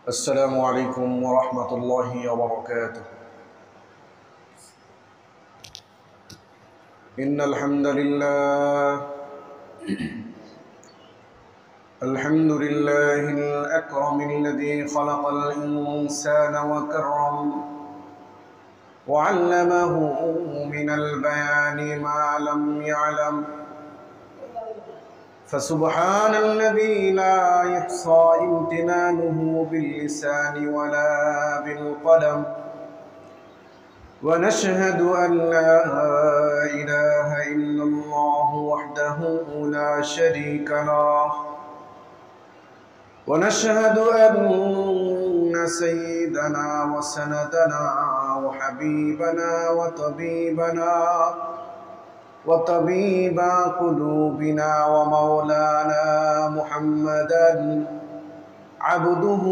السلام عليكم ورحمة الله وبركاته. إن الحمد لله الأكرم الذي خلق الإنسان وكرم وعلمه من البيان ما لم يعلم، فسبحان الذي لا يحصى امتنانه باللسان ولا بالقلم، ونشهد أن لا إله إلا الله وحده لا شريك له، ونشهد أن سيدنا وسندنا وحبيبنا وطبيب قلوبنا ومولانا محمدا عبده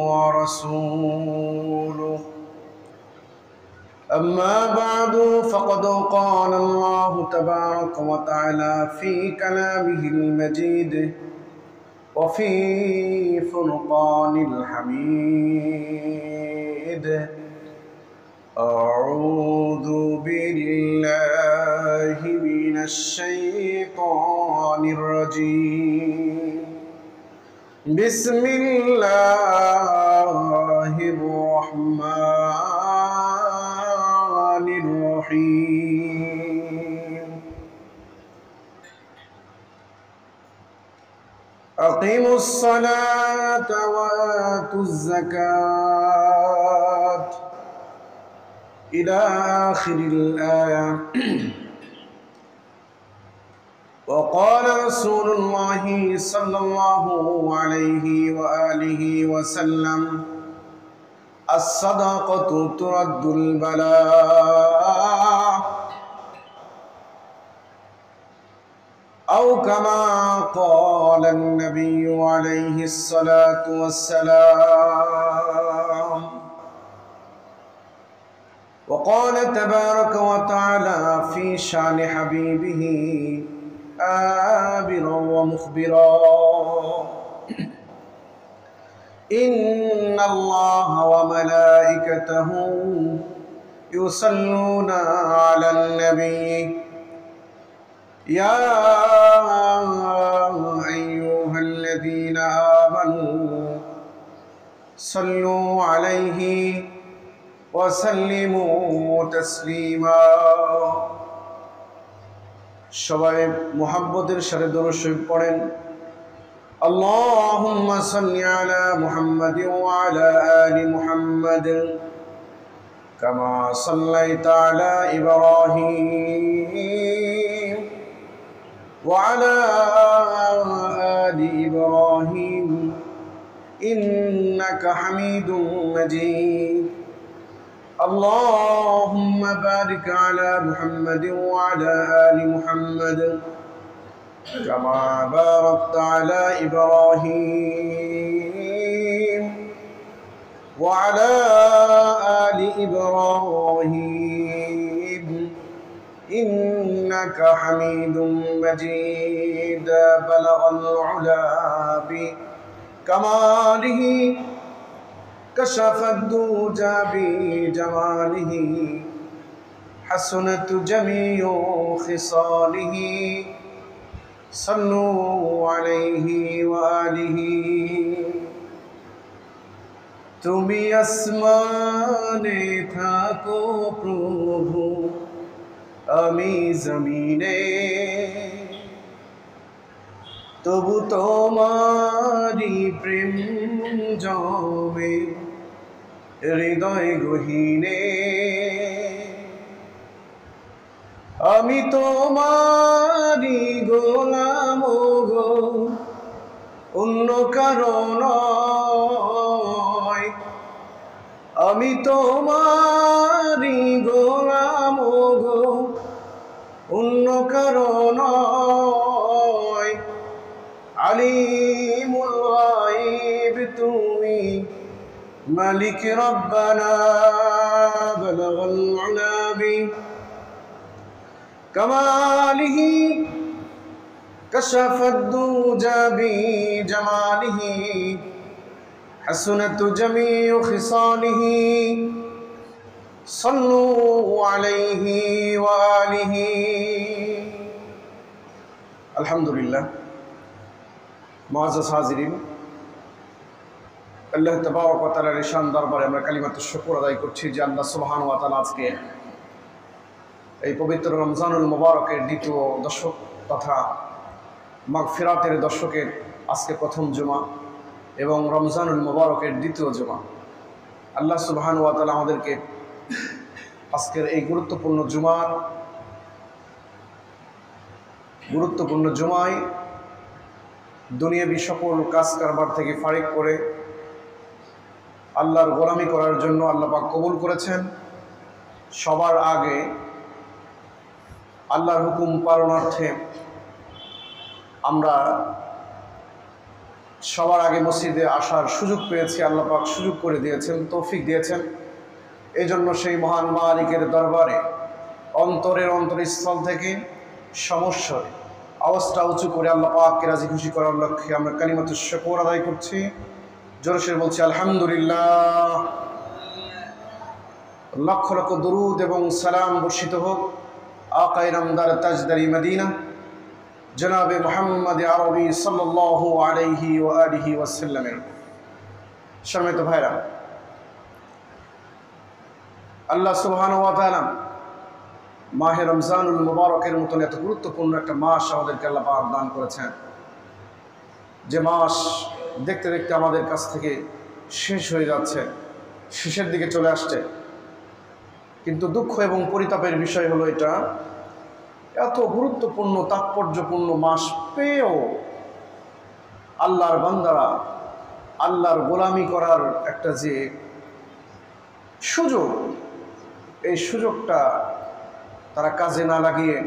ورسوله. أما بعد، فقد قال الله تبارك وتعالى في كلامه المجيد وفي فرقان الحميد: أعوذ بالله من الشيطان الرجيم. بسم الله الرحمن الرحيم. أقيموا الصلاة وآتوا الزكاة إلى آخر الآية. وقال رسول الله صلى الله عليه وآله وسلم: الصدقة ترد البلاء، أو كما قال النبي عليه الصلاة والسلام. وقال تبارك وتعالى في شان حبيبه آبرا ومخبرا: إن الله وملائكته يصلون على النبي يا أيها الذين آمنوا صلوا عليه وسلموا تسليما। সবাই মুহাব্বতের সাথে দরুদ শরীফ পড়েন: আল্লাহুম্মা সাল্লি আলা মুহাম্মাদিন ওয়া আলা আলি মুহাম্মাদ কামা সাল্লাইতা আলা ইব্রাহিম ওয়া আলা আলি ইব্রাহিম ইন্নাকা হামিদুম মাজিদ। اللهم بارك على محمد وعلى آل محمد كما باركت على إبراهيم وعلى آل إبراهيم إنك حميد مجيد. بلغ العلا بكماله كشف الدجى بجماله حسنت جميع خصاله صلوا عليه وآله। তুমি আসমানে থাকো প্রভু, আমি জমিনে, তবু তোমারি প্রেম জমে হৃদয় গহীনে। আমি তোমারি গোলাম গো, অন্য কারো নয়। আমি তোমারি গোলাম গো, অন্য কারো নয়। আলিমুল গায়ব তুমি, মালিক রব্বানা, বালাগাল উলা বিকামালিহি কাশাফাদ দুজা বিজামালিহি حسنت جميع خصاله صلوا عليه وآله আলহামদুলিল্লাহ। মুআজ্জাজ হাজিরিন, আল্লাহ তাবারক ওয়া তাআলার ঈশান দরবারে আমরা কালিমাতুশ শুকর আদায় করছি যে আল্লাহ সুবহানাহু ওয়া তাআলা আজকে এই পবিত্র রমজানুল মুবারকের দ্বিতীয় দশক তথা মাগফিরাতের দশকের আজকে প্রথম জুমা এবং রমজানুল মুবারকের দ্বিতীয় জুমা। আল্লাহ সুবহানাহু ওয়া তাআলা আমাদেরকে আজকের এই গুরুত্বপূর্ণ জুমায় দুনিয়াবি সকল কাজ কারবার থেকে ফারিক করে আল্লাহর গোলামি করার জন্য আল্লাহ পাক কবুল করেছেন। সবার আগে আল্লাহর হুকুম পালনার্থে আমরা সবার আগে মসজিদে আসার সুযোগ পেয়েছি। আল্লাহ পাক সুযোগ করে দিয়েছেন, তৌফিক দিয়েছেন। এই জন্য সেই মহান মালিকের দরবারে অন্তরের অন্তরস্থল থেকে সমস্যায় আওয়াজটা উঁচু করে আল্লাহ পাককে রাজি খুশি করার লক্ষ্যে আমরা কালিমাতুশ শুকর আদায় করছি। জোরে বলছি আলহামদুলিল্লাহ। লক্ষ লক্ষ দরুদ এবং সালাম বর্ষিত হোক আকায়ে নামদার তাজদারি মদিনা জনাবে মুহাম্মদ আরবি সাল্লাল্লাহু আলাইহি ওয়া আলিহি ওয়াসাল্লামের। সম্মানিত ভাইরা, আল্লাহ সুবহানাহু ওয়া তাআলা মাহে রমজানুল মুবারকের মতন এত গুরুত্বপূর্ণ একটা মাস আমাদেরকে আল্লাহ পাক দান করেছেন, যে মাস দেখতে দেখতে আমাদের কাছ থেকে শেষ হয়ে যাচ্ছে, শেষের দিকে চলে আসছে। কিন্তু দুঃখ এবং পরিতাপের বিষয় হলো এটা, এত গুরুত্বপূর্ণ তাৎপর্যপূর্ণ মাস পেয়েও আল্লাহর বান্দারা আল্লাহর গোলামি করার একটা যে সুযোগ, এই সুযোগটা তারা কাজে না লাগিয়ে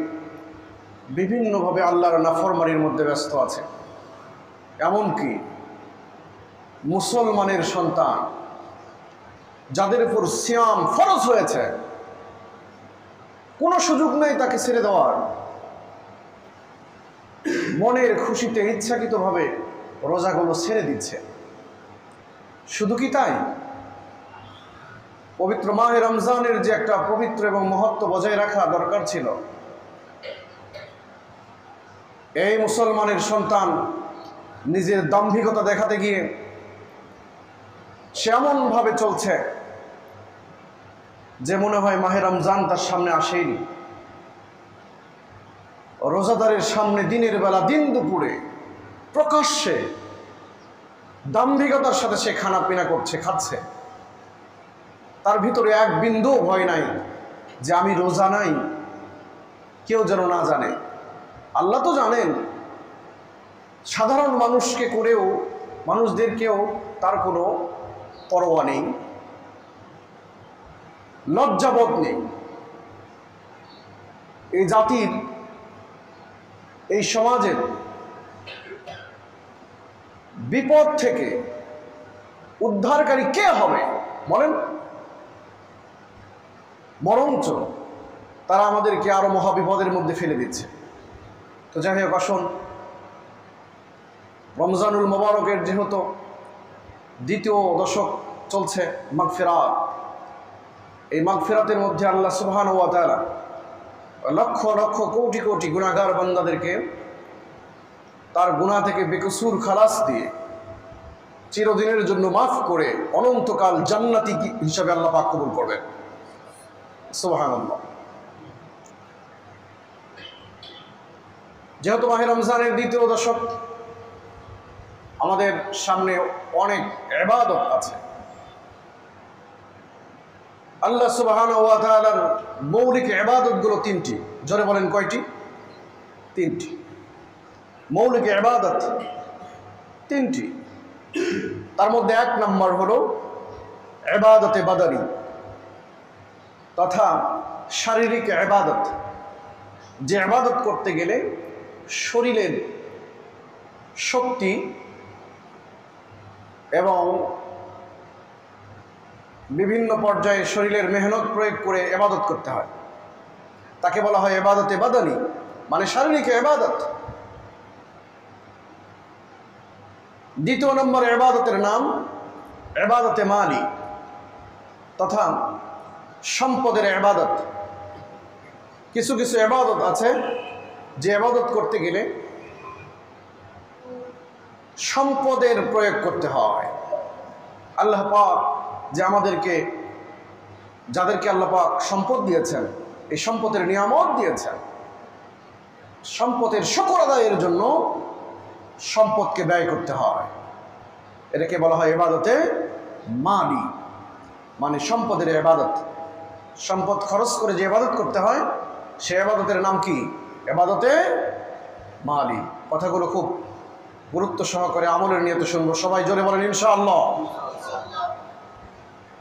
বিভিন্নভাবে আল্লাহর নাফরমানির মধ্যে ব্যস্ত আছে। এমনকি মুসলমানের সন্তান যাদের উপর সিয়াম ফরজ হয়েছে, কোনো সুযোগ নেই তাকে ছেড়ে দেওয়ার, মনের খুশিতে ইচ্ছাকৃতভাবে রোজাগুলো ছেড়ে দিচ্ছে। শুধু কি তাই, পবিত্র মাহে রমজানের যে একটা পবিত্র এবং মহত্ব বজায় রাখা দরকার ছিল, এই মুসলমানের সন্তান নিজের দাম্ভিকতা দেখাতে গিয়ে সে এমনভাবে চলছে যে মনে হয় মাহে রমজান তার সামনে আসেনি। রোজাদারের সামনে দিনের বেলা দিন দুপুরে প্রকাশ্যে দাম্ভিকতার সাথে সে খানা পিনা করছে, খাচ্ছে। তার ভিতরে এক বিন্দু ভয় নাই যে আমি রোজা নাই, কেউ যেন না জানে। আল্লাহ তো জানেন, সাধারণ মানুষকে করেও মানুষদেরকেও তার কোনো পরোয়া নেই, লজ্জাবোধ নেই। এই জাতির, এই সমাজের বিপদ থেকে উদ্ধারকারী কে হবে বলেন? বরঞ্চ তারা আমাদেরকে আরো মহাবিপদের মধ্যে ফেলে দিচ্ছে। তো যাই হোক, আসুন রমজানুল মুবারকের যেহেতু দ্বিতীয় দশক চলছে, মাগফিরাত, এই মাগফিরাতের মধ্যে আল্লাহ সুবহানাহু ওয়া তাআলা লক্ষ লক্ষ কোটি কোটি গুনাহগার বান্দাদেরকে তার গুনাহ থেকে বেকসুর খালাস দিয়ে চিরদিনের জন্য মাফ করে অনন্তকাল জান্নাতি হিসাবে আল্লাহ পাক কবুল করবেন। সুবহানাল্লাহ। যেহেতু মাহে রমজানের দ্বিতীয় দশক, আমাদের সামনে অনেক ইবাদত আছে। আল্লাহ সুবহানাহু ওয়া তাআলার মৌলিক ইবাদতগুলো তিনটি। জোরে বলেন কয়টি? তিনটি। মৌলিক ইবাদত তিনটি। তার মধ্যে এক নম্বর হলো ইবাদতে বাদানি তথা শারীরিক ইবাদত, যে ইবাদত করতে গেলে শরীরের শক্তি এবং বিভিন্ন পর্যায়ে শরীরের মেহনত প্রয়োগ করে ইবাদত করতে হয়, তাকে বলা হয় ইবাদতে বাদানি, মানে শারীরিক ইবাদত। দ্বিতীয় নম্বর ইবাদতের নাম ইবাদতে মালি তথা সম্পদের ইবাদত। কিছু কিছু ইবাদত আছে যে ইবাদত করতে গেলে সম্পদের প্রয়োগ করতে হয়। আল্লাহ পাক যে আমাদেরকে, যাদেরকে আল্লাহ পাক সম্পদ দিয়েছেন, এই সম্পদের নিয়ামত দিয়েছেন, সম্পদের শুকর আদায়ের জন্য সম্পদকে ব্যয় করতে হয়। এটাকে বলা হয় ইবাদতে মালি, মানে সম্পদের ইবাদত। সম্পদ খরচ করে যে ইবাদত করতে হয় সে ইবাদতের নাম কি? ইবাদতে মালি। কথাগুলো খুব গুরুত্ব সহকারে আমলের নিয়তে শুনবো, সবাই জোরে বলেন ইনশাআল্লাহ।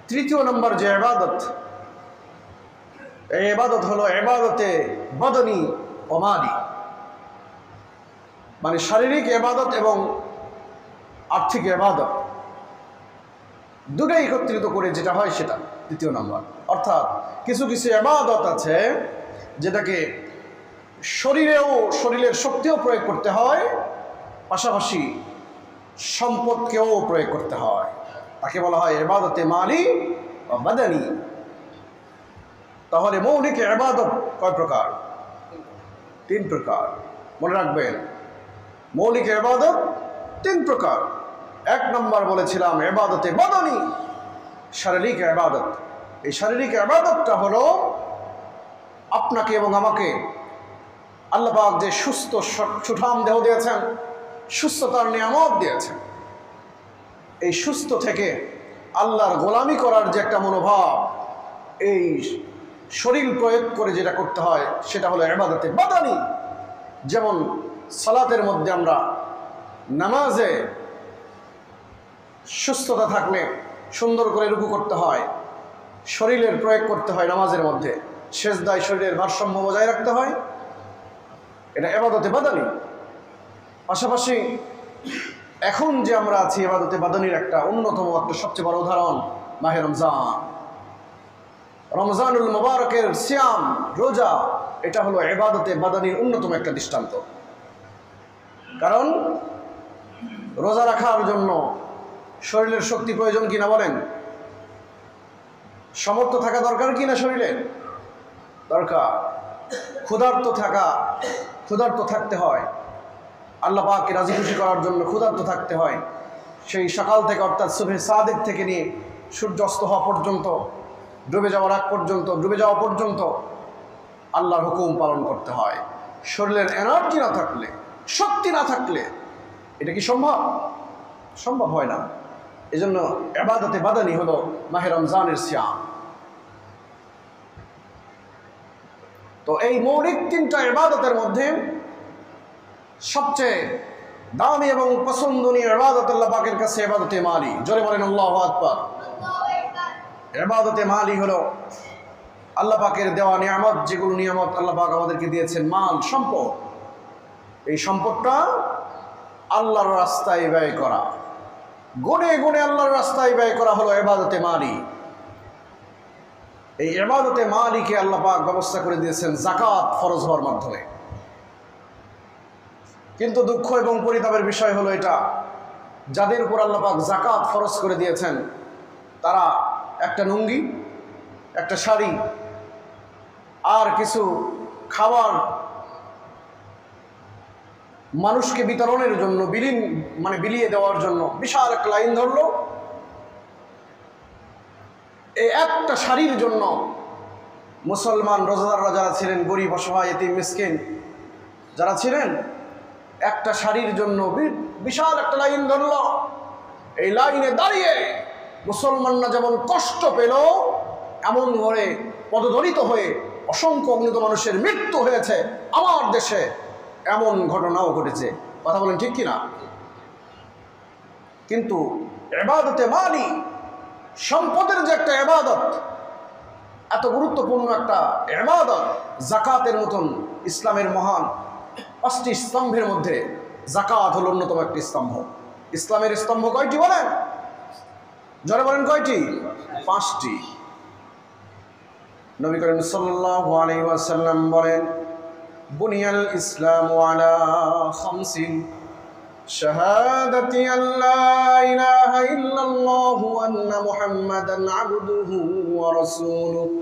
তৃতীয় নম্বর যে ইবাদত, এই ইবাদত হলো ইবাদতে বদনি ও মালি, মানে শারীরিক ইবাদত এবং আর্থিক ইবাদত দুটাই একত্রিত করে যেটা হয় সেটা তৃতীয় নম্বর। অর্থাৎ কিছু কিছু ইবাদত আছে যেটাকে শরীরের শক্তিও প্রয়োগ করতে হয়, পাশাপাশি সম্পদকেও প্রয়োগ করতে হয়। তাকে বলা হয় ইবাদতে মালি বা বাদানি। তাহলে মৌলিক ইবাদত কয় প্রকার? 3 প্রকার। মনে রাখবেন, মৌলিক ইবাদত 3 প্রকার। 1 নম্বর বলেছিলাম ইবাদতে বাদানি, শারীরিক ইবাদত। এই শারীরিক ইবাদতটা হলো আপনাকে এবং আমাকে আল্লাহ পাক যে সুস্থ সুঠাম দেহ দিয়েছেন, সুস্থতার নিয়ামত দিয়েছেন, এই সুস্থ থেকে আল্লাহর গোলামি করার যে একটা মনোভাব, এই শরীর প্রয়োগ করে যেটা করতে হয় সেটা হলো ইবাদতে বাদানি। যেমন সালাতের মধ্যে আমরা নামাজে সুস্থতা থাকলে সুন্দর করে রুকু করতে হয়, শরীরের প্রয়োগ করতে হয় নামাজের মধ্যে, সেজদায় শরীরের ভারসাম্য বজায় রাখতে হয়, এটা ইবাদতে বাদানি। পাশাপাশি এখন যে আমরা আছি ইবাদতে বাদানির একটা অন্যতম, একটা সবচেয়ে বড় উদাহরণ মাহে রমজান। রমজানুল মুবারকের সিয়াম, রোজা, এটা হলো ইবাদতে বাদানির অন্যতম একটা দৃষ্টান্ত। কারণ রোজা রাখার জন্য শরীরের শক্তি প্রয়োজন কিনা বলেন? সমর্থ থাকা দরকার কিনা? শরীরের দরকার। ক্ষুধার্ত থাকতে হয়, আল্লাহ পাককে রাজি খুশি করার জন্য ক্ষুধার্ত থাকতে হয়। সেই সকাল থেকে, অর্থাৎ সুবহে সাদিক থেকে নিয়ে সূর্য অস্ত হওয়া পর্যন্ত, ডুবে যাওয়ার আগ পর্যন্ত, ডুবে যাওয়া পর্যন্ত আল্লাহর হুকুম পালন করতে হয়। শরীরের এনার্জি না থাকলে, শক্তি না থাকলে এটা কি সম্ভব? সম্ভব হয় না। এজন্য ইবাদতে বাদানি হলো মাহে রমজানের সিয়াম। তো এই মৌলিক 3টা ইবাদতের মধ্যে সবচেয়ে দামি এবং পছন্দনীয় ইবাদত আল্লাহ পাকের কাছে ইবাদতে মালি। জোরে বলেন আল্লাহু আকবার। ইবাদতে মালি হলো আল্লাহ পাকের দেওয়া নিয়ামত, যেগুলো নিয়ামত আল্লাহ পাক আমাদেরকে দিয়েছেন, মাল, সম্পদ। এই সম্পদটা আল্লাহর রাস্তায় ব্যয় করা, গুণে গুণে আল্লাহর রাস্তায় ব্যয় করা হলো ইবাদতে মালি। এই ইবাদতে মালিকে আল্লাহ পাক ব্যবস্থা করে দিয়েছেন যাকাত ফরজ হওয়ার মাধ্যমে। কিন্তু দুঃখ এবং পরিতাপের বিষয় হলো এটা, যাদের উপর আল্লাহ পাক যাকাত ফরজ করে দিয়েছেন তারা একটা লুঙ্গি, একটা শাড়ি আর কিছু খাবার মানুষকে বিতরণের জন্য, বিলিয়ে দেওয়ার জন্য বিশাল একটা লাইন ধরলো। এই একটা শাড়ির জন্য মুসলমান রোজাদাররা যারা ছিলেন, গরিব, অসহায়, এতিম, মিসকিন যারা ছিলেন, একটা শাড়ির জন্য বিশাল একটা লাইন ধরল। এই লাইনে দাঁড়িয়ে মুসলমানরা যেমন কষ্ট পেল, এমন করে পদদলিত হয়ে অসংখ্য অগণিত মানুষের মৃত্যু হয়েছে। আমার দেশে এমন ঘটনাও ঘটেছে। কথা বলেন ঠিক কিনা? কিন্তু ইবাদতে মালি, সম্পদের যে একটা ইবাদত, এত গুরুত্বপূর্ণ একটা ইবাদত, যাকাতের মতন ইসলামের মহান 5টি স্তম্ভের মধ্যে যাকাত হল অন্যতম একটি স্তম্ভ। ইসলামের স্তম্ভ কয়টি বলেন? জোরে বলেন কয়টি? 5টি। নবী করিম সাল্লাল্লাহু আলাইহি ওয়াসাল্লাম বলেন, বুনিয়াল ইসলামু আলা খামসিন, শাহাদাতি আল্লা ইলাহা ইল্লাল্লাহু ওয়া আন্না মুহাম্মাদান আবদুহু ওয়া রাসূলুহু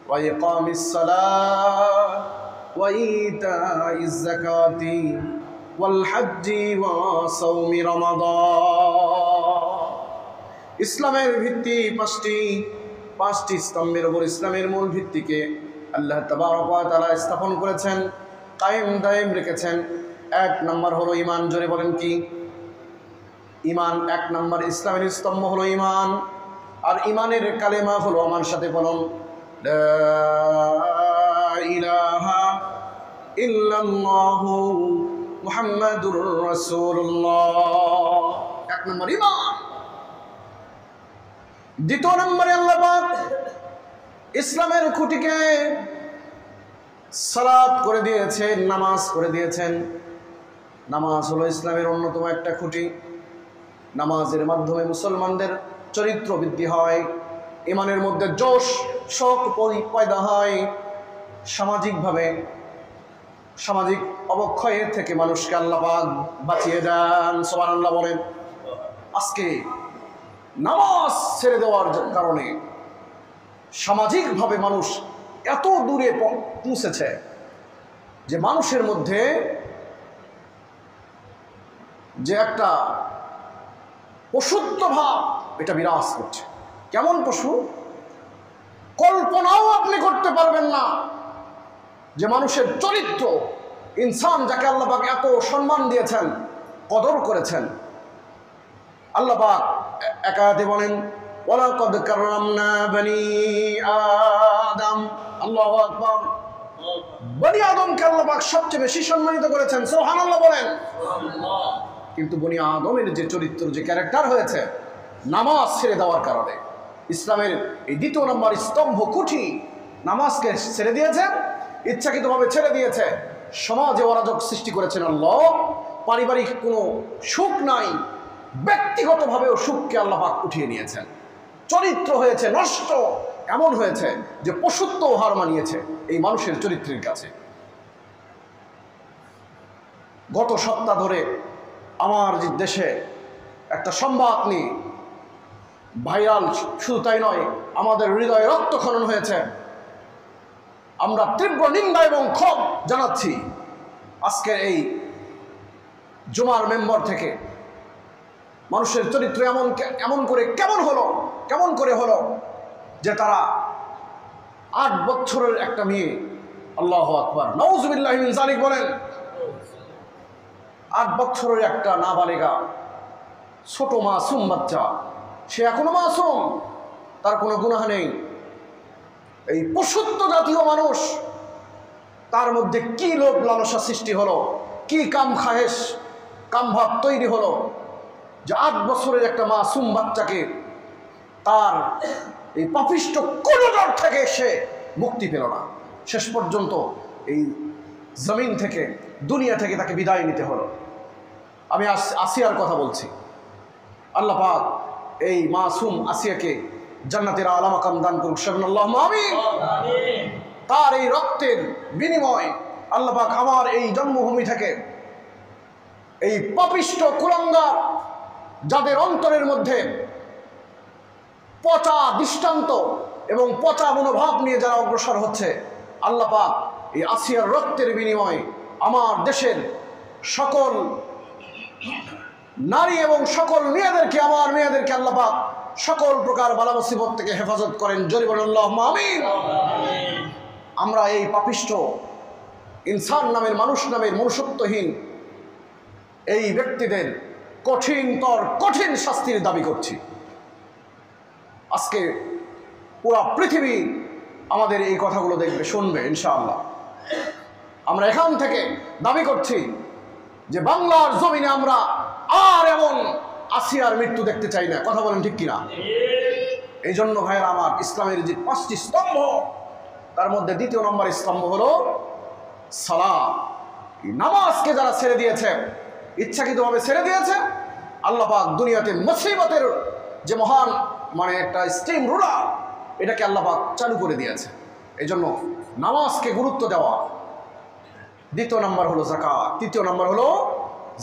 ওয়া ইকামিস সালাহ ওয়া ইতাইজ যাকাতি ওয়াল হজ্জি ওয়া সাওমি রমাদান। ইসলামের ভিত্তি পাঁচটি স্তম্ভের উপর ইসলামের মূল ভিত্তিকে আল্লাহ তাবারক ওয়া তাআলা স্থাপন করেছেন, কায়েম দায়েম রেখেছেন। এক নম্বর হলো ঈমান। জোরে বলেন কি? ঈমান। এক নম্বর ইসলামের স্তম্ভ হলো ঈমান। আর ঈমানের কালেমা হলো, আমার সাথে বলুন, লা ইলাহা ইল্লাল্লাহু মুহাম্মাদুর রাসূলুল্লাহ। এক নম্বর ঈমান। দ্বিতীয় নম্বরে আল্লাহ পাক ইসলামের খুঁটিকে সালাত করে দিয়েছেন, নামাজ করে দিয়েছেন। নামাজ হলো ইসলামের অন্যতম একটা খুঁটি। নামাজের মাধ্যমে মুসলমানদের চরিত্র বৃদ্ধি হয়, ঈমানের মধ্যে জোশ শোক পয়দা হয়, সামাজিক অবক্ষয়ের থেকে মানুষকে আল্লাহ পাক বাঁচিয়ে দেন। সুবহানাল্লাহ বলেন। আজকে নামাজ ছেড়ে দেওয়ার কারণে সামাজিকভাবে মানুষ এত দূরে পৌঁছেছে যে মানুষের মধ্যে যে একটা পশুত্ব ভাব, এটা বিরাজ করছে। কেমন পশু? কল্পনাও আপনি করতে পারবেন না যে মানুষের চরিত্র, ইনসান যাকে আল্লাহ পাক এত সম্মান দিয়েছেন, কদর করেছেন। আল্লাহ পাক এক আয়াতে বলেন, ওয়ালাকাদ কাররামনা বনি আদম। আল্লাহু আকবার। বনি আদমকে আল্লাহ পাক সবচেয়ে বেশি সম্মানিত করেছেন। সুবহানাল্লাহ বলেন। কিন্তু বনি আদমের যে চরিত্র, যে ক্যারেক্টার হয়েছে নামাজ ছেড়ে দেওয়ার কারণে, ইসলামের এই দ্বিতীয় নম্বর স্তম্ভ খুঁটি নামাজকে ছেড়ে দিয়েছে, ইচ্ছাকৃতভাবে ছেড়ে দিয়েছে। সমাজে অরাজক সৃষ্টি করেছেন আল্লাহ। পারিবারিক কোনো সুখ নাই, ব্যক্তিগতভাবেও সুখকে আল্লাহ পাক উঠিয়ে নিয়েছেন। চরিত্র হয়েছে নষ্ট, এমন হয়েছে যে পশুত্ব হার মানিয়েছে এই মানুষের চরিত্রের কাছে। গত সপ্তাহ ধরে আমার দেশে একটা সংবাদ নিয়ে ভাইরাল, শুধু তাই নয়, আমাদের হৃদয়ে রক্তক্ষরণ হয়েছে। আমরা তীব্র নিন্দা এবং ক্ষোভ জানাচ্ছি আজকের এই জুমার মেম্বার থেকে। মানুষের চরিত্র এমন করে কেমন করে হলো যে তারা 8 বছরের একটা মেয়ে, আল্লাহু আকবার, নাউযুবিল্লাহি মিন যালিক বলেন, 8 বছরের একটা নাবালিগা, ছোট মাসুম বাচ্চা, সে এখনো মাসুম, তার কোনো গুনাহ নেই। এই পশুত্ব জাতীয় মানুষ, তার মধ্যে কি লোভ লালসা সৃষ্টি হলো, কি কাম ভাব তৈরি হলো যে 8 বছরের একটা মাসুম বাচ্চাকে তার এই পাপিষ্ট কুনজর থেকে সে মুক্তি পেল না। শেষ পর্যন্ত এই জমিন থেকে, দুনিয়া থেকে তাকে বিদায় নিতে হলো। আমি আসিয়ার কথা বলছি। আল্লাহ পাক এই মাসুম আসিয়াকে জান্নাতের আলা মাকাম দান করুক। আল্লাহুম্মা আমিন। তার এই রক্তের বিনিময় আল্লাহ পাক আমার এই জন্মভূমি থেকে এই পাপিষ্ট কুলাঙ্গার, যাদের অন্তরের মধ্যে পচা দৃষ্টান্ত এবং পচা মনোভাব নিয়ে যারা অগ্রসর হচ্ছে, আল্লাহ পাক এই আসিয়ার রক্তের বিনিময়ে আমার দেশের সকল নারী এবং সকল মেয়েদেরকে, আমার মেয়েদেরকে আল্লাহ পাক সকল প্রকার বালা মুসিবত থেকে হেফাজত করেন। জোরে বলেন আল্লাহুম্মা আমিন। আমরা এই পাপিষ্ট ইনসান নামের, মানুষ নামের মনুষ্যত্বহীন এই ব্যক্তিদের কঠিন শাস্তির দাবি করছি। আজকে পুরা পৃথিবী আমাদের এই কথাগুলো দেখবে, শুনবে ইনশাআল্লাহ। আমরা এখান থেকে দাবি করছি যে বাংলার জমিনে আমরা আর এমন আসিয়ার মৃত্যু দেখতে চাই না। কথা বলেন ঠিক কিনা? এই জন্য ভাইয়েরা আমার, ইসলামের যে 5টি স্তম্ভ, তার মধ্যে দ্বিতীয় নম্বর স্তম্ভ হলো সালাত। নামাজকে যারা ছেড়ে দিয়েছে, ইচ্ছাকৃতভাবে ছেড়ে দিয়েছে, আল্লাহ পাক দুনিয়াতে মুসিবতের যে মহান একটা স্টিম রুলার, এটাকে আল্লাহ পাক চালু করে দিয়েছে। এই জন্য নামাজকে গুরুত্ব দেওয়া। দ্বিতীয় নম্বর হলো যাকাত, তৃতীয় নম্বর হলো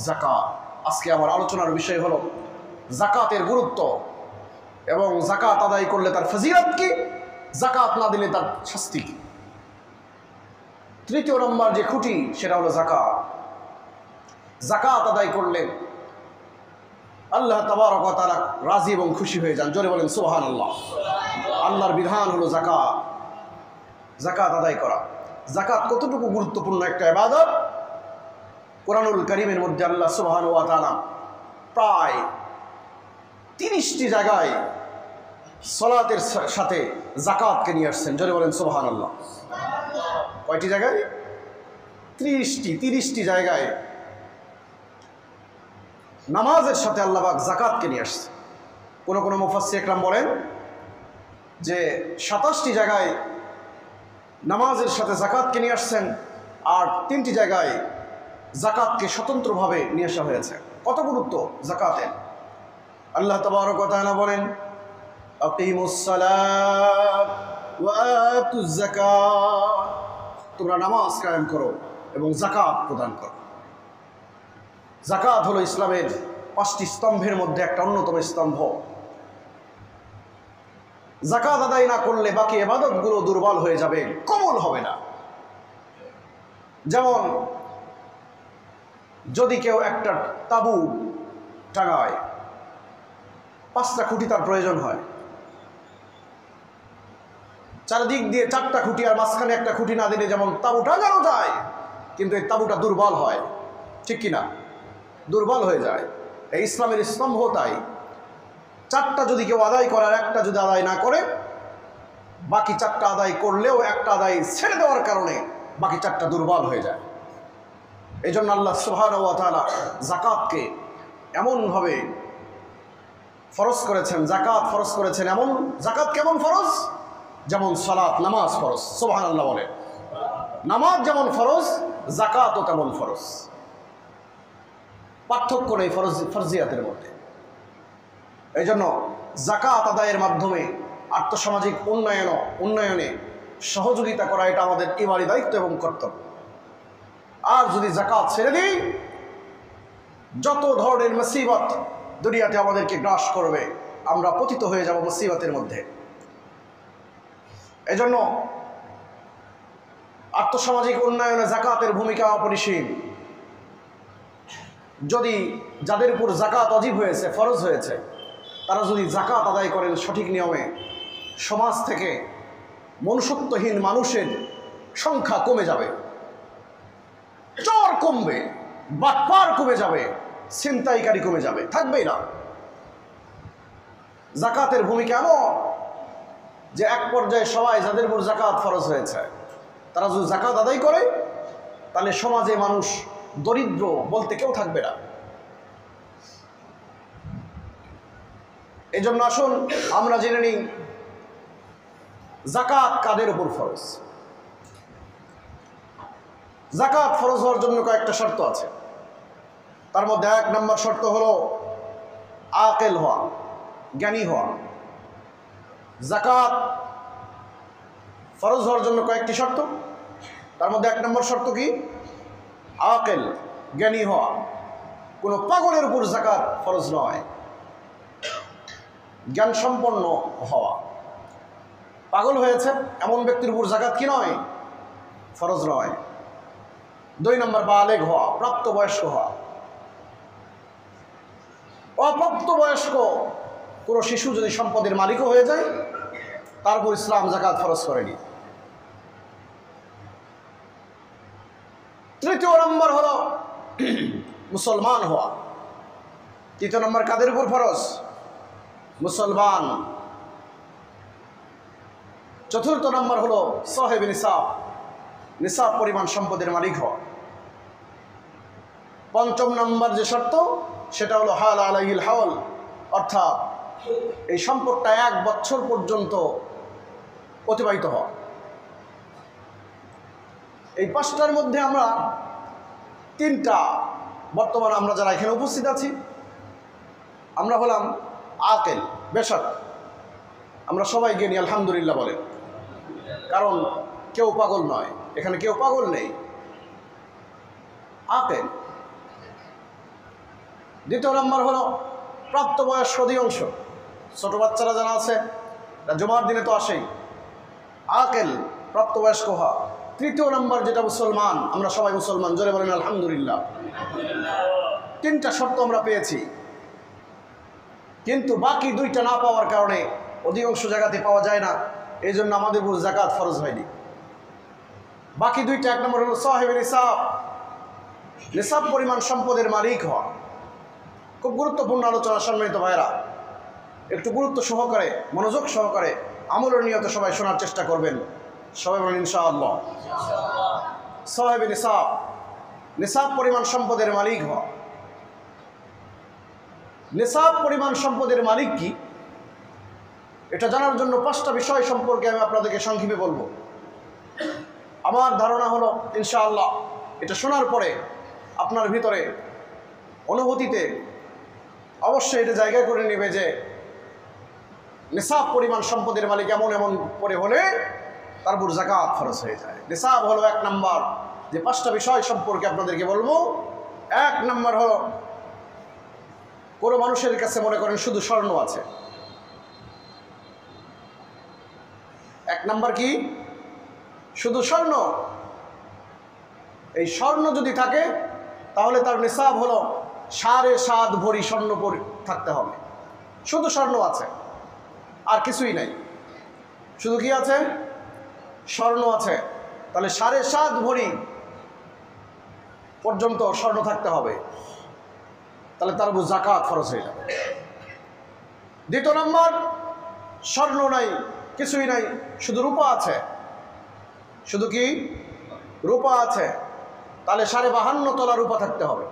যাকাত। আজকে আমার আলোচনার বিষয় হলো যাকাতের গুরুত্ব এবং যাকাত আদায় করলে তার ফজিলত কি, যাকাত না দিলে তার শাস্তি কি। তৃতীয় নম্বর যে খুঁটি সেটা হলো যাকাত। যাকাত আদায় করলে আল্লাহ তাবারক ওয়া তাআলা রাজি এবং খুশি হয়ে যান। জোরে বলেন সুবহানাল্লাহ। আল্লাহর বিধান হলো যাকাত, যাকাত আদায় করা। যাকাত কতটুকু গুরুত্বপূর্ণ একটা ইবাদত, কোরআনুল কারীমের মধ্যে আল্লাহ সুবহানাহু ওয়া তাআলা প্রায় 30টি জায়গায় সালাতের সাথে যাকাতকে নিয়ে আসছেন। জোরে বলেন সুবহানাল্লাহ। কয়টি জায়গায়? 30টি জায়গায় নামাজের সাথে আল্লাহ পাক যাকাতকে নিয়ে আসছে। কোনো মুফাসসির ইকরাম বলেন যে 27টি জায়গায় নামাজের সাথে যাকাতকে নিয়ে আসছেন, আর 3টি জায়গায় যাকাতকে স্বতন্ত্রভাবে নিয়ে আসা হয়েছে। কত গুরুত্ব যাকাতের! আল্লাহ তাবারক ওয়া তাআলা বলেন, আকিমুস সালাত ওয়া আতুজ যাকাত, তোমরা নামাজ কায়েম করো এবং যাকাত প্রদান করো। যাকাত হলো ইসলামের 5টি স্তম্ভের মধ্যে একটা অন্যতম স্তম্ভ। যাকাত আদায় না করলে বাকি ইবাদতগুলো দুর্বল হয়ে যাবে, কবুল হবে না। যেমন যদি কেউ একটা তাবু টাঙায়, 5টা খুঁটি তার প্রয়োজন হয়, চারদিক দিয়ে 4টা খুঁটি আর মাঝখানে একটা খুঁটি না দিলে যেমন তাবু টাঙানো যায়, কিন্তু এই তাবুটা দুর্বল হয়, ঠিক কিনা? দুর্বল হয়ে যায়। এই ইসলামের স্তম্ভ তাই 4টা যদি কেউ আদায় করে আর একটা যদি আদায় না করে, বাকি 4টা আদায় করলেও একটা আদায় ছেড়ে দেওয়ার কারণে বাকি 4টা দুর্বল হয়ে যায়। এই জন্য আল্লাহ সুবহানাহু ওয়া তাআলা যাকাতকে এমনভাবে ফরজ করেছেন, যাকাত ফরজ করেছেন এমন। যাকাত কেমন ফরজ? যেমন সালাত, নামাজ ফরজ। সুবহানাল্লাহ বলে। নামাজ যেমন ফরজ, যাকাতও তেমন ফরজ। পার্থক্য নেই ফরজিয়াতের মধ্যে। এই জন্য যাকাত আদায়ের মাধ্যমে আর্থসামাজিক উন্নয়নে সহযোগিতা করা এটা আমাদের ইমানি দায়িত্ব এবং কর্তব্য। আর যদি যাকাত ছেড়ে দিই, যত ধরনের মুসিবত দুনিয়াতে আমাদেরকে গ্রাস করবে, আমরা পতিত হয়ে যাব মুসিবতের মধ্যে। এজন্য আর্থসামাজিক উন্নয়নে যাকাতের ভূমিকা অপরিসীম। যদি যাদের উপর যাকাত ওয়াজিব হয়েছে, ফরজ হয়েছে, তারা যদি যাকাত আদায় করেন সঠিক নিয়মে, সমাজ থেকে মনুষ্যত্বহীন মানুষের সংখ্যা কমে যাবে, চোর কমবে, বাটপার কমে যাবে, ছিনতাইকারী কমে যাবে, থাকবেই না। যাকাতের ভূমিকা এমন যে এক পর্যায়ে সবাই যাদের উপর যাকাত ফরজ হয়েছে, তারা যদি যাকাত আদায় করে, তাহলে সমাজে মানুষ দরিদ্র বলতে কেউ থাকবে না। এই জন্য আসুন আমরা জেনে নিই যাকাত কাদের উপর ফরজ। যাকাত ফরজ হওয়ার জন্য কয়েকটা শর্ত আছে। তার মধ্যে 1 নম্বর শর্ত হলো আকেল হওয়া, জ্ঞানী হওয়া। যাকাত ফরজ হওয়ার জন্য কয়েকটি শর্ত, তার মধ্যে 1 নম্বর শর্ত কি? আকেল, জ্ঞানী হওয়া। কোনো পাগলের উপর যাকাত ফরজ নয়, জ্ঞান সম্পন্ন হওয়া। পাগল হয়েছে এমন ব্যক্তির উপর যাকাত কি নয়? ফরজ নয়। 2 নম্বর বালেগ হওয়া, প্রাপ্তবয়স্ক হওয়া। অপ্রাপ্তবয়স্ক কোনো শিশু যদি সম্পদের মালিকও হয়ে যায়, তারপর ইসলাম যাকাত ফরজ করেনি। 3য় নম্বর হলো মুসলমান হওয়া। 3য় নম্বর কাদের উপর ফরজ? মুসলমান। 4র্থ নম্বর হলো সাহেব নিসাব, নিসাব পরিমাণ সম্পদের মালিক হওয়া। 5ম নম্বর যে শর্ত সেটা হলো হাল আলাইহিল হাওল, অর্থাৎ এই সম্পদটা 1 বছর পর্যন্ত অতিবাহিত হওয়া। এই 5টার মধ্যে আমরা 3টা, বর্তমানে আমরা যারা এখানে উপস্থিত আছি, আমরা হলাম আকেল। বেশক আমরা সবাই জ্ঞানী, আলহামদুলিল্লাহ বলেন, কারণ কেউ পাগল নয়, এখানে কেউ পাগল নেই, আকেল। দ্বিতীয় নম্বর হলো প্রাপ্তবয়স্ক অধিকাংশ, ছোটো বাচ্চারা যারা আছে জুমার দিনে তো আসেই, আকেল প্রাপ্তবয়স্ক হওয়া। তৃতীয় নম্বর যেটা মুসলমান, আমরা সবাই মুসলমান, জোরে বলেন আলহামদুলিল্লাহ। তিনটা শর্ত আমরা পেয়েছি, কিন্তু বাকি দুইটা না পাওয়ার কারণে অধিকাংশ জায়গাতে পাওয়া যায় না, এই জন্য আমাদের উপর যাকাত ফরজ হয়নি। বাকি দুইটা, এক নম্বর হলো সাহেবে নিসাব, নিসাব পরিমাণ সম্পদের মালিক হওয়া। খুব গুরুত্বপূর্ণ আলোচনা সম্মানিত ভাইরা, একটু গুরুত্ব সহকারে মনোযোগ সহকারে আমলের নিয়তে সবাই শোনার চেষ্টা করবেন। সবাই বলেন ইনশাআল্লাহ। সাহেবে নিসাব, নিসাব পরিমাণ সম্পদের মালিক হওয়া। নিসাব পরিমাণ সম্পদের মালিক কি, এটা জানার জন্য 5টা বিষয় সম্পর্কে আমি আপনাদেরকে সংক্ষেপে বলবো। আমার ধারণা হলো ইনশাআল্লাহ এটা শোনার পরে আপনার ভিতরে অনুভূতিতে অবশ্যই এটা জায়গা করে নেবে যে নিসাব পরিমাণ সম্পদের মালিক এমন এমন করে হলে তার উপর যাকাত খরচ হয়ে যায়। নিসাব হলো 1 নম্বর, যে 5টা বিষয় সম্পর্কে আপনাদেরকে বলবো। 1 নম্বর হলো, কোনো মানুষের কাছে মনে করেন শুধু স্বর্ণ আছে। 1 নম্বর কি? শুধু স্বর্ণ। এই স্বর্ণ যদি থাকে তাহলে তার নিসাব হলো 7.5 ভরি স্বর্ণ থাকতে হবে। শুধু স্বর্ণ আছে, আর কিছুই নাই, শুধু কি আছে? স্বর্ণ আছে। তাহলে 7.5 ভরি পর্যন্ত স্বর্ণ থাকতে হবে, তাহলে তার উপর যাকাত খরচ হয়ে যাবে। দ্বিতীয় নম্বর, স্বর্ণ নাই, কিছুই নাই, শুধু রূপা আছে। শুধু কি? রূপা আছে। তাহলে 52.5 তোলা রূপা থাকতে হবে।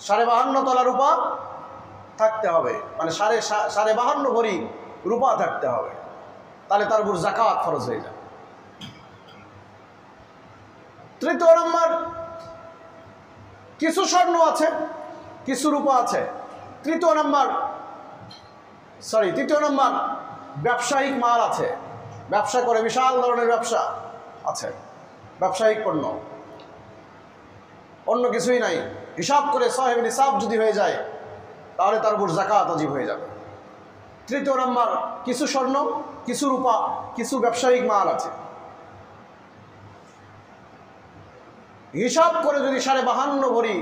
52.5 তোলা রূপা থাকতে হবে, মানে 52.5 ভরি রূপা থাকতে হবে, তাহলে তার উপর যাকাত খরচ হয়ে যাবে। তৃতীয় নম্বর, কিছু স্বর্ণ আছে, কিছু রূপা আছে। তৃতীয় নম্বর, ব্যবসায়িক মাল আছে, ব্যবসা করে, বিশাল ধরনের ব্যবসা আছে, ব্যবসায়িক পণ্য, অন্য কিছুই নাই। হিসাব করে সাহেব নিসাব যদি হয়ে যায় তাহলে তার উপর যাকাত ওয়াজিব হয়ে যাবে। তৃতীয় নম্বর, কিছু স্বর্ণ, কিছু রূপা, কিছু ব্যবসায়িক মাল আছে। হিসাব করে যদি 52.5 ভরি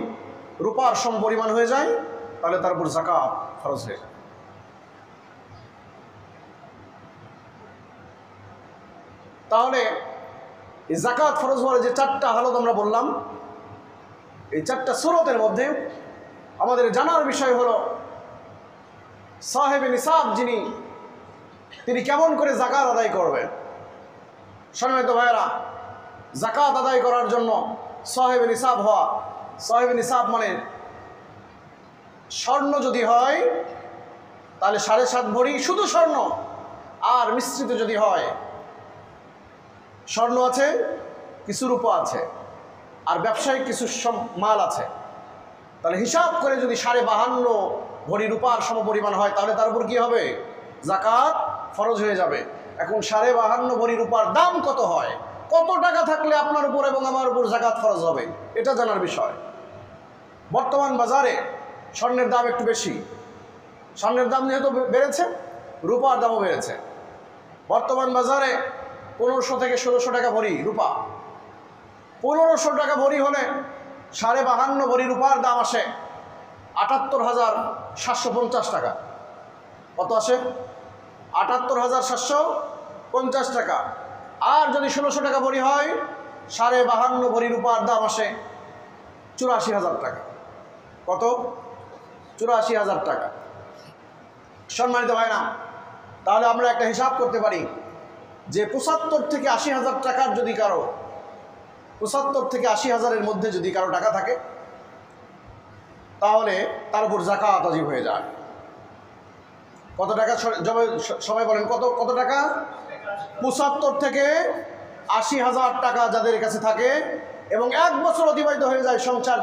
রূপার সমপরিমাণ হয়ে যায় তাহলে তার উপর যাকাত খরচ হয়ে যায়। তাহলে এই যাকাত ফরজ হওয়ার যে 4টা হালত আমরা বললাম, এই 4টা সূরতের মধ্যে আমাদের জানার বিষয় হলো সাহেবে নিসাব যিনি, তিনি কেমন করে যাকাত আদায় করবেন। সম্মানিত ভাইয়েরা, যাকাত আদায় করার জন্য সাহেবে নিসাব হওয়া, সাহেবে নিসাব মানে স্বর্ণ যদি হয় তাহলে 7.5 ভরি শুধু স্বর্ণ, আর মিশ্রিত যদি হয়, স্বর্ণ আছে, কিছু রূপা আছে, আর ব্যবসায়িক কিছু মাল আছে, তাহলে হিসাব করে যদি 52.5 ভরি রূপার সমপরিমাণ হয় তাহলে তার উপর কী হবে? যাকাত ফরজ হয়ে যাবে। এখন 52.5 ভরি রূপার দাম কত হয়, কত টাকা থাকলে আপনার উপর এবং আমার উপর যাকাত ফরজ হবে, এটা জানার বিষয়। বর্তমান বাজারে স্বর্ণের দাম একটু বেশি, স্বর্ণের দাম যেহেতু বেড়েছে, রূপার দামও বেড়েছে। বর্তমান বাজারে 1500 থেকে 1600 টাকা ভরি রূপা। 1500 টাকা ভরি হলে 52.5 ভরি রূপার দাম আসে 78,750 টাকা। কত আসে? 78,750 টাকা। আর যদি 1600 টাকা ভরি হয়, 52.5 ভরি রূপার দাম আসে 84,000 টাকা। কত? 84,000 টাকা। সম্মানিত ভাইরা, তাহলে আমরা একটা হিসাব করতে পারি যে 75 থেকে 80,000 টাকার যদি কারো, 75 থেকে 80,000-এর মধ্যে যদি কারো টাকা থাকে তাহলে তার উপর যাকাত ওয়াজিব হয়ে যায়। কত টাকা? সবাই বলেন কত টাকা? 75 থেকে 80,000 টাকা যাদের কাছে থাকে এবং 1 বছর অতিবাহিত হয়ে যায় সংসার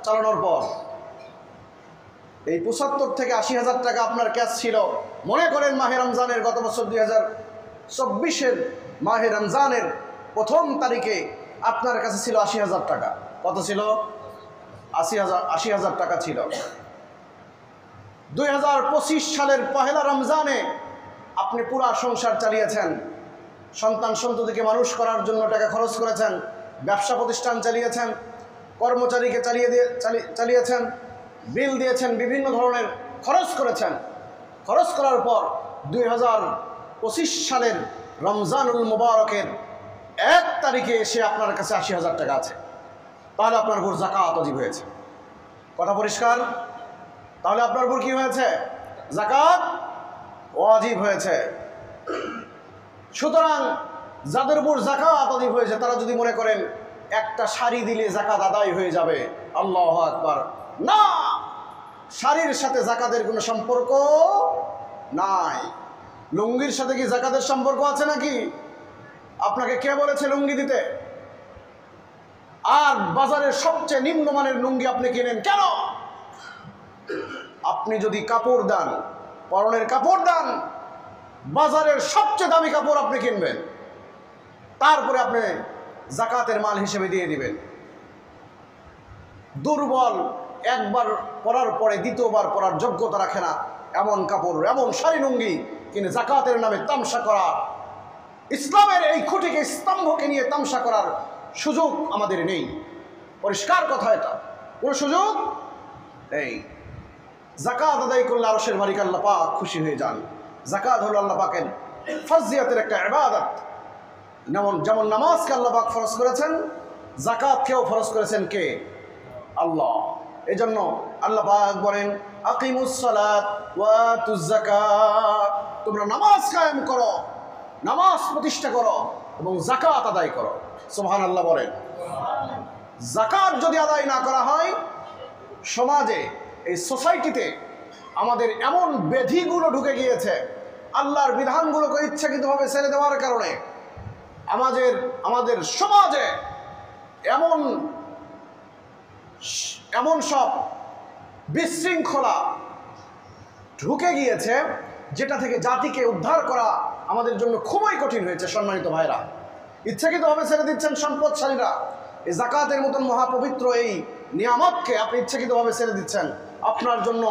চালানোর পর, এই 75 থেকে 80,000 টাকা আপনার ক্যাশ ছিল। মনে করেন মাহে রমজানের, গত বছর 2024-এর মাহে রমজানের 1ম তারিখে আপনার কাছে ছিল 80,000 টাকা। কত ছিল? ৮০,০০০ টাকা ছিল। ২০২৫ সালের পহেলা রমজানে আপনি পুরা সংসার চালিয়েছেন, সন্তান সন্ততিকে মানুষ করার জন্য টাকা খরচ করেছেন, ব্যবসা প্রতিষ্ঠান চালিয়েছেন, কর্মচারীকে চালিয়েছেন, বিল দিয়েছেন, বিভিন্ন ধরনের খরচ করেছেন। খরচ করার পর ২০২৫ সালের রমজানুল মুবারকের ১ তারিখে এসে আপনার কাছে ৮০,০০০ টাকা আছে, তাহলে আপনার উপর যাকাত ওয়াজিব হয়েছে। কথা পরিষ্কার? তাহলে আপনার উপর কি হয়েছে? যাকাত ওয়াজিব হয়েছে। সুতরাং যাদের উপর যাকাত ওয়াজিব হয়েছে তারা যদি মনে করেন একটা শাড়ি দিলে যাকাত আদায় হয়ে যাবে, আল্লাহু আকবার, না, শাড়ির সাথে যাকাতের কোনো সম্পর্ক নাই। লুঙ্গির সাথে কি যাকাতের সম্পর্ক আছে নাকি? আপনাকে কে বলেছে লুঙ্গি দিতে? আর বাজারের সবচেয়ে নিম্নমানের লুঙ্গি আপনি কিনেন কেন? আপনি যদি কাপড় দান, পরনের কাপড় দান, বাজারের সবচেয়ে দামি কাপড় আপনি কিনবেন, তারপরে আপনি যাকাতের মাল হিসেবে দিয়ে দিবেন। দুর্বল, একবার পরার পরে দ্বিতীয়বার পরার যোগ্যতা রাখে না এমন কাপড়, এমন শাড়ি লুঙ্গি কিনে যাকাতের নামে তামসা করা, ইসলামের এই খুঁটিকে, স্তম্ভকে নিয়ে তামসা করার সুযোগ আমাদের নেই। পরিষ্কার কথা, এটা কোনো সুযোগ নেই। যাকাত আদায় করলে আরশের মালিক আল্লাহ পাক খুশি হয়ে যান। যাকাত হলো আল্লাহ পাকের ফরজিয়াতের একটা ইবাদত। যেমন নামাজকে আল্লাহ পাক ফরজ করেছেন, যাকাতকেও ফরজ করেছেন কে? আল্লাহ। এই জন্য আল্লাহ পাক বলেন, আকিমুস সালাত ওয়া আতুজ যাকাত, তোমরা নামাজ কায়েম করো, নামাজ প্রতিষ্ঠা করো এবং যাকাত আদায় করো। সুবহানাল্লাহ বলেন। যাকাত যদি আদায় না করা হয়, সমাজে, এই সোসাইটিতে আমাদের এমন ব্যাধিগুলো ঢুকে গিয়েছে, আল্লাহর বিধানগুলোকে ইচ্ছাকৃতভাবে ছেড়ে দেওয়ার কারণে আমাদের সমাজে এমন সব বিশৃঙ্খলা ঢুকে গিয়েছে, যেটা থেকে জাতিকে উদ্ধার করা আমাদের জন্য খুবই কঠিন হয়েছে। সম্মানিত ভাইরা, ইচ্ছাকৃতভাবে ছেড়ে দিচ্ছেন সম্পদশালীরা এই যাকাতের মতন মহাপবিত্র এই নিয়ামতকে আপনি ইচ্ছাকৃতভাবে ছেড়ে দিচ্ছেন। আপনার জন্য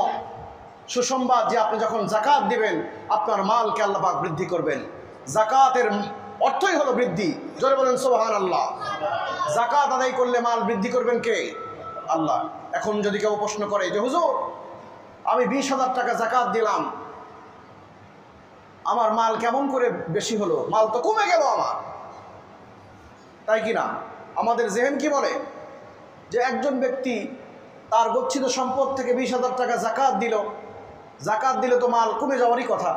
সুসংবাদ যে আপনি যখন যাকাত দিবেন, আপনার মালকে আল্লাহ পাক বৃদ্ধি করবেন। যাকাতের অর্থই হলো বৃদ্ধি। জোরে বলেন সুবহানাল্লাহ। যাকাত আদায় করলে মাল বৃদ্ধি করবেন কে? আল্লাহ। এখন যদি কেউ প্রশ্ন করে যে হুজুর, আমি 20,000 টাকা যাকাত দিলাম, আমার মাল কেমন করে বেশি হলো? মাল তো কমে গেল আমার, তাই কি না? আমাদের জেহেন কি বলে যে একজন ব্যক্তি তার গচ্ছিত সম্পদ থেকে 20,000 টাকা যাকাত দিল, যাকাত দিলে তো মাল কমে যাওয়ারই কথা।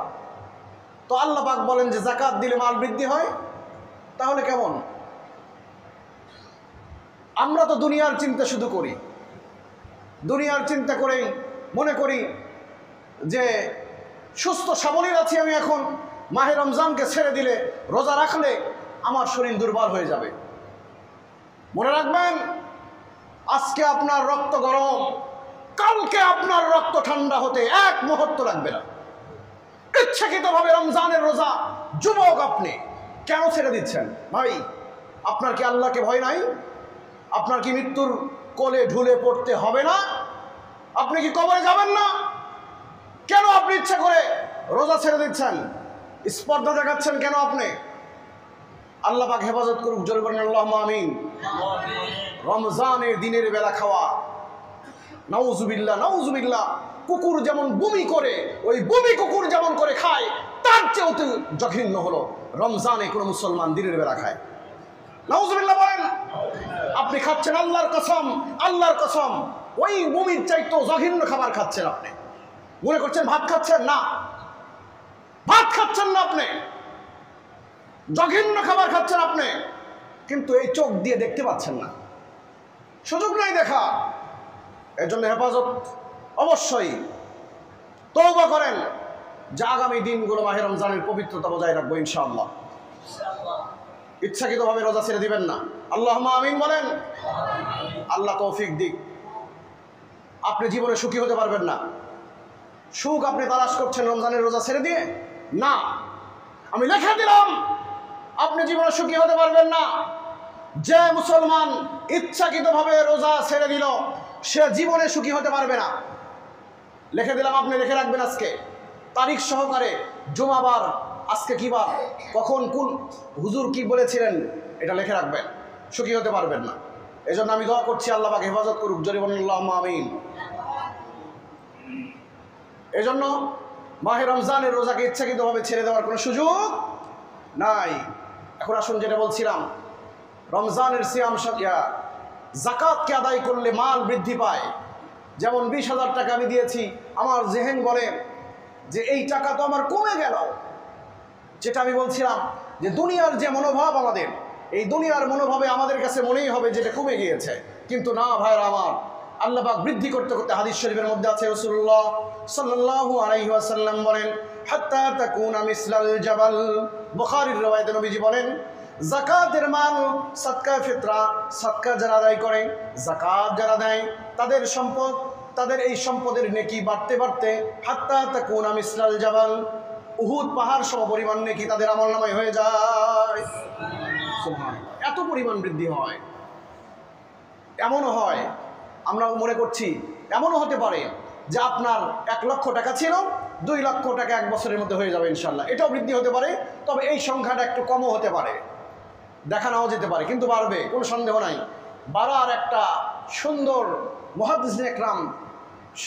তো আল্লাহ পাক বলেন যে যাকাত দিলে মাল বৃদ্ধি হয়, তাহলে কেমন? আমরা তো দুনিয়ার চিন্তা শুধু করি, দুনিয়ার চিন্তা করেই মনে করি যে সুস্থ সাবলীল আছি আমি, এখন মাহে রমজানকে ছেড়ে দিলে, রোজা রাখলে আমার শরীর দুর্বল হয়ে যাবে। মনে রাখবেন, আজকে আপনার রক্ত গরম, কালকে আপনার রক্ত ঠান্ডা হতে 1 মুহূর্ত লাগবে না। ইচ্ছাকৃতভাবে রমজানের রোজা যুবক আপনি কেন ছেড়ে দিচ্ছেন? ভাই, আপনার কি আল্লাহকে ভয় নাই? আপনার কি মৃত্যুর কোলে ঢুলে পড়তে হবে না? আপনি কি কবরে যাবেন না? কেন আপনি ইচ্ছা করে রোজা ছেড়ে দিচ্ছেন? স্পর্ধা দেখাচ্ছেন কেন আপনি? আল্লাহ পাক হেফাজত করুক। জোরে বলেন আল্লাহুম্মা আমিন। রমজানের দিনের বেলা খাওয়া, নাউজুবিল্লাহ, নাউজুবিল্লাহ। কুকুর যেমন বমি করে, ওই বমি কুকুর যেমন করে খায়, তার চেয়েও তো জঘন্য হলো রমজানে কোনো মুসলমান দিনের বেলা খায়। নাউজুবিল্লাহ বলেন। আপনি খাচ্ছেন, আল্লাহর কসম, আল্লাহর কসম, ওই বমির চাইতেও জঘন্য খাবার খাচ্ছেন আপনি। মনে করছেন ভাত খাচ্ছেন? না, ভাত খাচ্ছেন না আপনি, জঘন্য খাবার খাচ্ছেন আপনি, কিন্তু এই চোখ দিয়ে দেখতে পাচ্ছেন না, সুযোগ নাই দেখা। এজন্য হেফাজত অবশ্যই, তওবা করেন যে আগামী দিনগুলো মাহে রমজানের পবিত্রতা বজায় রাখবো ইনশাআল্লাহ। ইচ্ছাকৃতভাবে রোজা ছেড়ে দিবেন না। আল্লাহুম্মা আমিন বলেন। আল্লাহ তৌফিক দিক। আপনি জীবনে সুখী হতে পারবেন না। সুখ আপনি তালাশ করছেন রমজানের রোজা ছেড়ে দিয়ে? না, আমি লিখে দিলাম, আপনি জীবনে সুখী হতে পারবেন না। যে মুসলমান ইচ্ছাকৃতভাবে রোজা ছেড়ে দিল, সে জীবনে সুখী হতে পারবে না। লিখে দিলাম, আপনি লিখে রাখবেন আজকে তারিখ সহকারে, জুমাবার, আজকে কি বার, কখন কোন হুজুর কি বলেছিলেন, এটা লিখে রাখবেন। সুখী হতে পারবেন না। এই জন্য আমি দোয়া করছি আল্লাহ পাক হেফাজত করুক, জোরে বলুন আল্লাহুম্মা আমিন। এই জন্য মাহে রমজানের রোজাকে ইচ্ছাকৃতভাবে ছেড়ে দেওয়ার কোনো সুযোগ নাই। এখন আসুন, যেটা বলছিলাম, রমজানের সিয়াম যাকাতকে আদায় করলে মাল বৃদ্ধি পায়। যেমন 20,000 টাকা আমি দিয়েছি, আমার জেহেন বলে যে এই টাকা তো আমার কমে গেল। যেটা আমি বলছিলাম যে দুনিয়ার যে মনোভাব আমাদের, এই দুনিয়ার মনোভাবে আমাদের কাছে মনেই হবে যেটা কমে গিয়েছে, কিন্তু না ভাইরা আমার, আল্লাহ পাক বৃদ্ধি করতে করতে, হাদিস শরীফের মধ্যে আছে রাসূলুল্লাহ সাল্লাল্লাহু আলাইহি ওয়াসাল্লাম বলেন, হাত্তা তাকুনা মিসলাল জাবাল। বুখারীর riwayate নবীজি বলেন, যাকাতের মাল, সাদকা ফিতরা, সাদকা যারা আদায় করে, যাকাত যারা দেয়, তাদের সম্পদ, তাদের এই সম্পদের নেকি বাড়তে বাড়তে হাত্তা তাকুনা মিসলাল জাবাল, উহুদ পাহাড় সম পরিমাণ নেকি তাদের আমলনামায় হয়ে যায়। সুবহানাল্লাহ, এত পরিমাণ বৃদ্ধি হয়। এমনও হয়, আমরা মনে করছি এমনও হতে পারে যে আপনার 1 লক্ষ টাকা ছিল, 2 লক্ষ টাকা 1 বছরের মধ্যে হয়ে যাবে ইনশাল্লাহ। এটাও বৃদ্ধি হতে পারে, তবে এই সংখ্যাটা একটু কমও হতে পারে, দেখা নাও যেতে পারে, কিন্তু বাড়বে, কোনো সন্দেহ নাই। বাড়ার একটা সুন্দর মুহাদ্দিসিন ইকরাম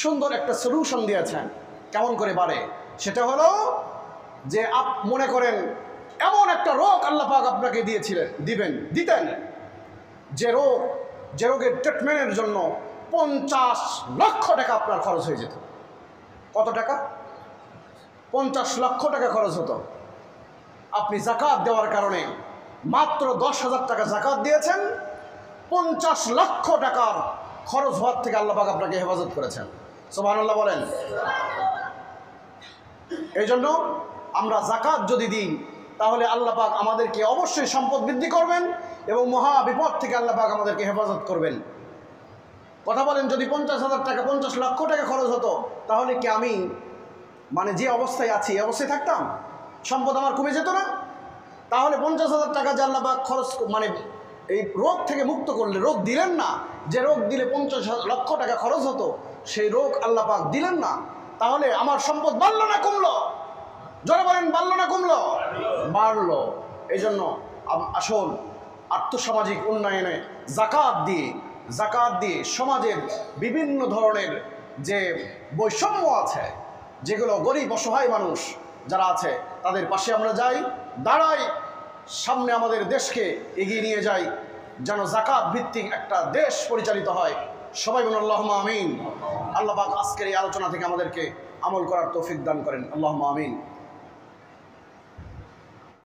সুন্দর একটা সলিউশন দিয়েছেন কেমন করে বাড়ে। সেটা হলো যে মনে করেন এমন একটা রোগ আল্লাহ পাক আপনাকে দিতেন, যে রোগের ট্রিটমেন্টের জন্য 50 লক্ষ টাকা আপনার খরচ হয়ে যেত। কত টাকা? 50 লক্ষ টাকা খরচ হতো। আপনি যাকাত দেওয়ার কারণে মাত্র 10,000 টাকা যাকাত দিয়েছেন, 50 লক্ষ টাকার খরচ হওয়ার থেকে আল্লাহ পাক আপনাকে হেফাজত করেছেন। সুবহানাল্লাহ বলেন। এই জন্য আমরা যাকাত যদি দিই, তাহলে আল্লাহ পাক আমাদেরকে অবশ্যই সম্পদ বৃদ্ধি করবেন এবং মহা বিপদ থেকে আল্লাহ পাক আমাদেরকে হেফাজত করবেন। কথা বলেন, যদি 50,000 টাকা, 50 লক্ষ টাকা খরচ হতো, তাহলে কি আমি যে অবস্থায় আছি এই অবস্থায় থাকতাম? সম্পদ আমার কমে যেত না? তাহলে 50,000 টাকা যে আল্লাহ পাক খরচ এই রোগ থেকে মুক্ত করলে, রোগ দিলেন না, যে রোগ দিলে 50 লক্ষ টাকা খরচ হতো, সেই রোগ আল্লাহ পাক দিলেন না, তাহলে আমার সম্পদ বাড়লো না কমলো? জোরে বলেন, বাড়লো না কমলো? বাড়লো। এই জন্য আসল আর্থসামাজিক উন্নয়নে যাকাত দিয়ে সমাজের বিভিন্ন ধরনের যে বৈষম্য আছে, যেগুলো গরিব অসহায় মানুষ যারা আছে, তাদের পাশে আমরা যাই, দাঁড়াই, সামনে আমাদের দেশকে এগিয়ে নিয়ে যাই, যেন যাকাত ভিত্তিক একটা দেশ পরিচালিত হয়। সবাই বলুন আল্লাহুম্মা আমিন। আল্লাহ পাক আজকের এই আলোচনা থেকে আমাদেরকে আমল করার তৌফিক দান করেন। আল্লাহুম্মা আমিন।